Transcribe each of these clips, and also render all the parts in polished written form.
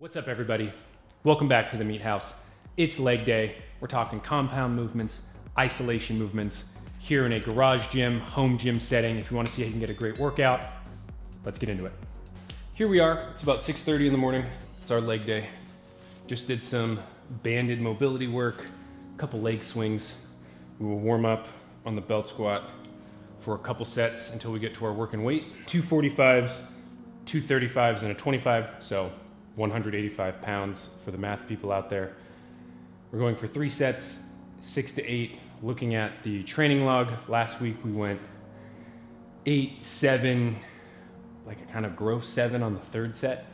What's up, everybody? Welcome back to the MeatHaus. It's leg day. We're talking compound movements, isolation movements, here in a garage gym, home gym setting. If you want to see how you can get a great workout, let's get into it. Here we are. It's about 6:30 in the morning. It's our leg day. Just did some banded mobility work, a couple leg swings. We will warm up on the belt squat for a couple sets until we get to our working weight. 2 45s, 2 35s, and a 25. So 185 pounds for the math people out there. We're going for 3 sets, 6 to 8. Looking at the training log, last week we went 8, 7, like a kind of gross 7 on the 3rd set.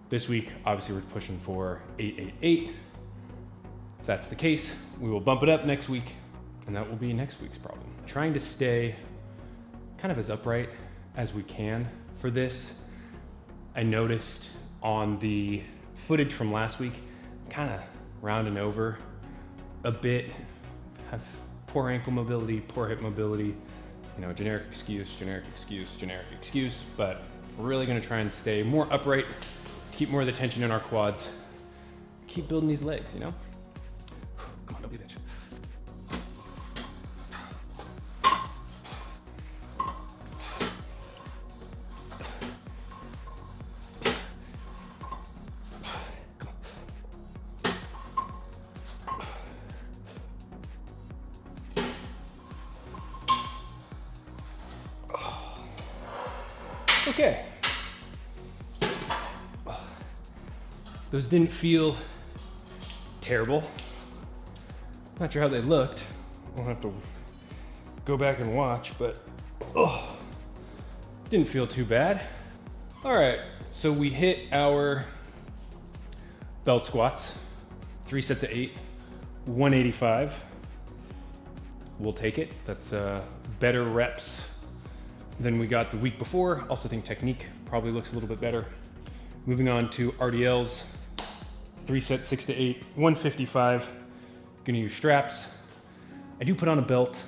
This week, obviously we're pushing for 8, 8, 8. If that's the case, we will bump it up next week, and that will be next week's problem. Trying to stay kind of as upright as we can for this. I noticed on the footage from last week, kind of rounding over a bit, have poor ankle mobility, poor hip mobility, you know, generic excuse, but we're really gonna try and stay more upright, keep more of the tension in our quads, keep building these legs, you know? Come on, don't be a bitch. Okay. Those didn't feel terrible. Not sure how they looked. We'll have to go back and watch, but didn't feel too bad. All right, so we hit our belt squats, 3 sets of 8, 185. We'll take it. That's better reps than we got the week before. Also think technique probably looks a little bit better. Moving on to RDLs, 3 sets, 6 to 8, 155. Gonna use straps. I do put on a belt,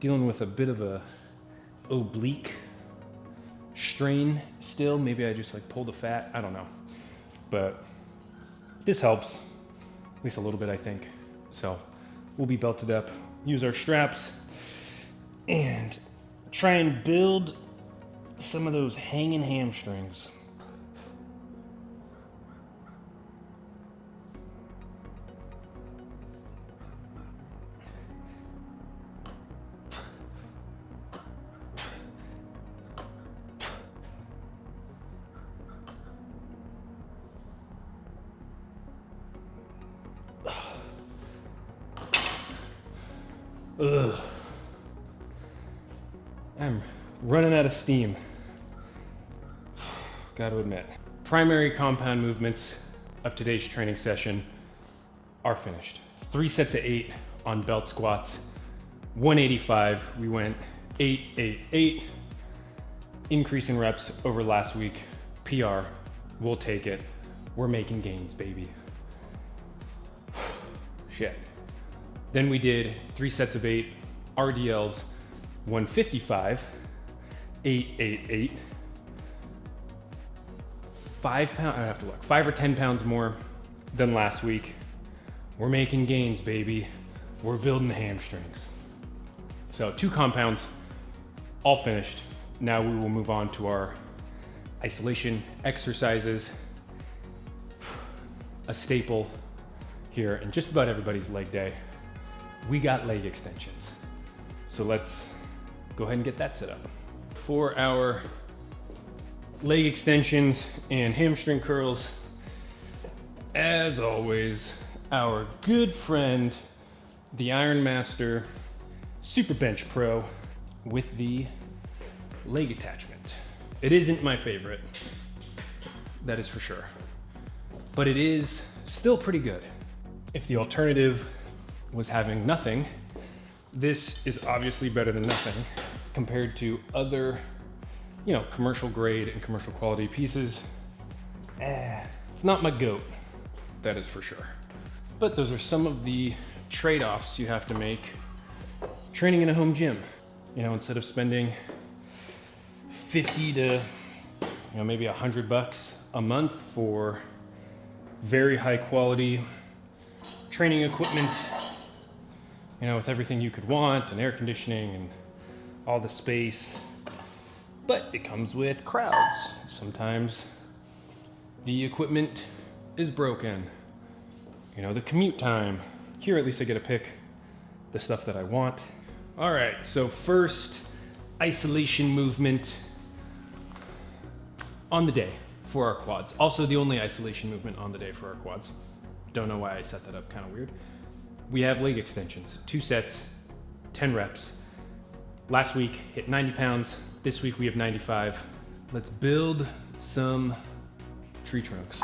dealing with a bit of a oblique strain still. Maybe I just like pulled a fat, I don't know. But this helps, at least a little bit, I think. So we'll be belted up, use our straps, and try and build some of those hanging hamstrings. Ugh. I'm running out of steam. Got to admit. Primary compound movements of today's training session are finished. 3 sets of 8 on belt squats, 185. We went 8, 8, 8. Increase in reps over last week. PR, we'll take it. We're making gains, baby. Shit. Then we did 3 sets of 8 RDLs, 155, 8, 8, 8. 5 pounds, I have to look, 5 or 10 pounds more than last week. We're making gains, baby. We're building the hamstrings. So 2 compounds, all finished. Now we will move on to our isolation exercises. A staple here in just about everybody's leg day. We got leg extensions. So let's go ahead and get that set up. For our leg extensions and hamstring curls, as always, our good friend, the Iron Master SuperBench Pro with the leg attachment. It isn't my favorite, that is for sure, but it is still pretty good. If the alternative was having nothing, this is obviously better than nothing compared to other, you know, commercial grade and commercial quality pieces. It's not my goat, that is for sure. But those are some of the trade-offs you have to make training in a home gym. You know, instead of spending 50 to, you know, maybe $100 a month for very high quality training equipment, you know, with everything you could want and air conditioning and all the space. But it comes with crowds. Sometimes the equipment is broken. You know, the commute time. Here at least I get to pick the stuff that I want. All right, so first isolation movement on the day for our quads. Also the only isolation movement on the day for our quads. Don't know why I set that up, kind of weird. We have leg extensions, 2 sets, 10 reps. Last week hit 90 pounds. This week we have 95. Let's build some tree trunks.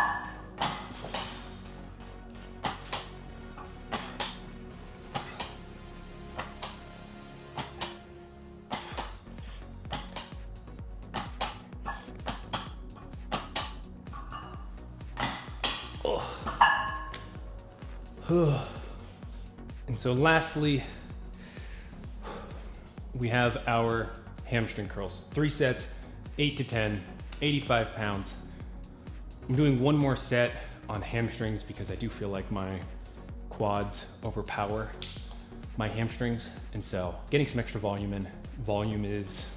And so lastly, we have our hamstring curls. 3 sets, 8 to 10, 85 pounds. I'm doing one more set on hamstrings because I do feel like my quads overpower my hamstrings. And so getting some extra volume in. Volume is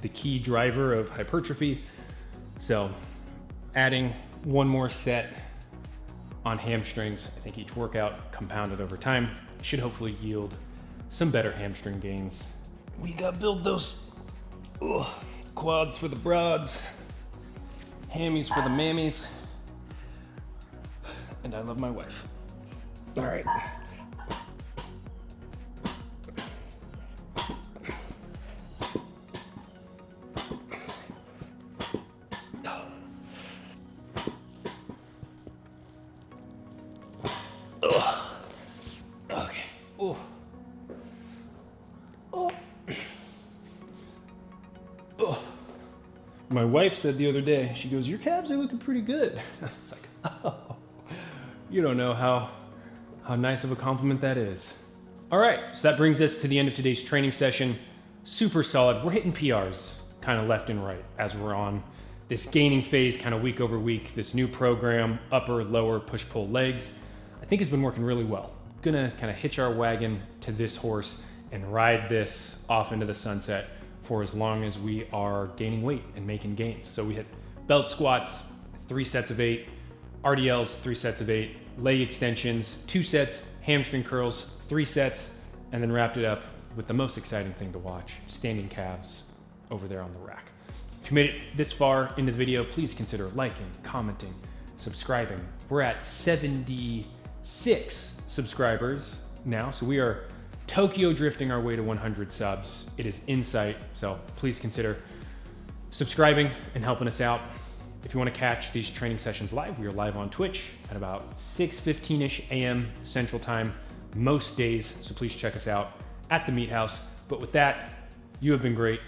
the key driver of hypertrophy. So adding one more set on hamstrings, I think each workout compounded over time should hopefully yield some better hamstring gains. We gotta build those quads for the broads, hammies for the mammies, and I love my wife. All right. Okay. Oh. Oh. Oh. My wife said the other day, she goes, "Your calves are looking pretty good." I was like, "Oh, you don't know how nice of a compliment that is." All right, so that brings us to the end of today's training session. Super solid. We're hitting PRs kind of left and right as we're on this gaining phase, kind of week over week. This new program, upper, lower, push-pull legs, I think has been working really well. Gonna kind of hitch our wagon to this horse and ride this off into the sunset for as long as we are gaining weight and making gains. So we hit belt squats, 3 sets of 8, RDLs, 3 sets of 8, leg extensions, 2 sets, hamstring curls, 3 sets, and then wrapped it up with the most exciting thing to watch, standing calves over there on the rack. If you made it this far into the video, please consider liking, commenting, subscribing. We're at 76 subscribers now, so we are Tokyo drifting our way to 100 subs. It is in sight, so please consider subscribing and helping us out. If you want to catch these training sessions live, we are live on Twitch at about 6:15-ish a.m. Central Time most days, so please check us out at the MeatHaus. But with that, you have been great.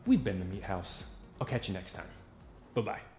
We've been the MeatHaus. I'll catch you next time. Bye-bye.